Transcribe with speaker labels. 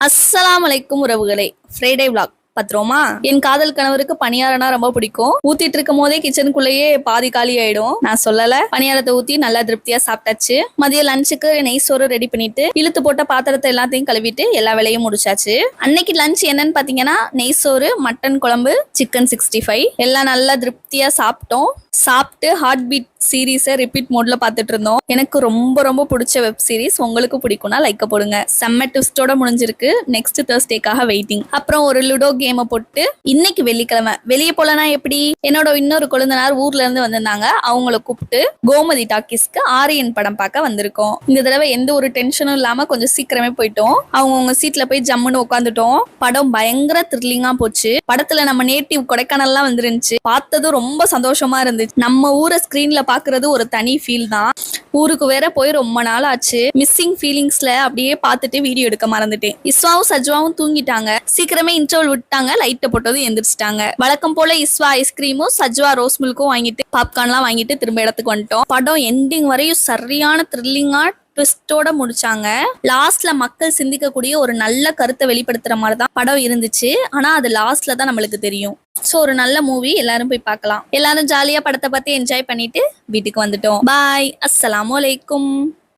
Speaker 1: அஸ்ஸலாமு அலைக்கும் உறவுகளே. ஃப்ரைடே vlog பத்திரமா. என் காதல் கணவருக்கு பணியாரனா ரொம்ப பிடிக்கும். ஊத்திட்டு இருக்கும் போதே கிச்சனுக்குள்ளேயே பாதி காலி ஆயிடும். நான் சொல்லல, பணியாரத்தை ஊத்தி நல்லா திருப்தியா சாப்பிட்டாச்சு. மதியம் லஞ்சுக்கு நெய் சோறு ரெடி பண்ணிட்டு இழுத்து போட்ட பாத்திரத்தை எல்லாத்தையும் கழுவிட்டு எல்லா வேலையும் முடிச்சாச்சு. அன்னைக்கு லஞ்ச் என்னன்னு பாத்தீங்கன்னா நெய் சோறு, மட்டன் குழம்பு, சிக்கன் 65 எல்லாம் நல்லா திருப்தியா சாப்பிட்டோம். சாப்பிட்டு ஹார்ட் பீட் சீரீஸை ரிப்பீட் மோட்ல பார்த்துட்டு இருந்தோம். எனக்கு ரொம்ப ரொம்ப பிடிச்ச வெப் சீரிஸ். உங்களுக்கு பிடிக்கும்னா லைக்க போடுங்க. செம்ம ட்விஸ்டோட முடிஞ்சிருக்கு. நெக்ஸ்ட் Thursdayக்காக வெயிட்டிங். அப்புறம் ஒரு லுடோ கேமை போட்டு இன்னைக்கு வெள்ளிக்கிழமை வெளியே போலனா எப்படி, என்னோட இன்னொரு கொழுந்தனார் ஊர்ல இருந்து வந்திருந்தாங்க. அவங்கள கூப்பிட்டு கோமதி டாக்கீஸ்க்கு ஆரியன் படம் பார்க்க வந்திருக்கோம். இந்த தடவை எந்த ஒரு டென்ஷனும் இல்லாம கொஞ்சம் சீக்கிரமே போயிட்டோம். அவங்கவுங்க சீட்ல போய் ஜம்முன்னு உட்காந்துட்டோம். படம் பயங்கர த்ரில்லிங்கா போச்சு. படத்துல நம்ம நேட்டிவ் கொடைக்கானல்லாம் வந்துருந்துச்சு. பார்த்ததும் ரொம்ப சந்தோஷமா இருந்துச்சு. நம்ம ஊரை ஸ்கிரீன்ல பாக்குறது ஒரு தனி ஃபீல் தான். ஊருக்கு வேற போய் ரொம்ப நாள் ஆச்சு. மிஸ்ஸிங் ஃபீலிங்ஸ்ல அப்படியே பார்த்துட்டு வீடியோ எடுக்க மறந்துட்டேன். இஸ்வாவும் சஜ்வாவும் தூங்கிட்டாங்க. சீக்கிரமே இன்டர்வல் விட்டாங்க. லைட்ட போட்டதும் எந்திரிச்சிட்டாங்க. வழக்கம் போல இஸ்வா ஐஸ்கிரீமும் சஜ்வா ரோஸ் மில்க்கும் வாங்கிட்டு பாப்கார்ன்லாம் வாங்கிட்டு திரும்ப இடத்துக்கு வந்துட்டோம். படம் எண்டிங் வரையும் சரியான த்ரில்லிங்கா ட்விஸ்டோட முடிச்சாங்க. லாஸ்ட்ல மக்கள் சிந்திக்கக்கூடிய ஒரு நல்ல கருத்தை வெளிப்படுத்துற மாதிரி தான் படம் இருந்துச்சு. ஆனா அது லாஸ்ட்ல தான் நம்மளுக்கு தெரியும். சோ ஒரு நல்ல மூவி, எல்லாரும் போய் பார்க்கலாம். எல்லாரும் ஜாலியா படத்தை பார்த்து என்ஜாய் பண்ணிட்டு வீட்டுக்கு வந்துட்டோம். பாய், அஸ்ஸலாமு அலைக்கும்.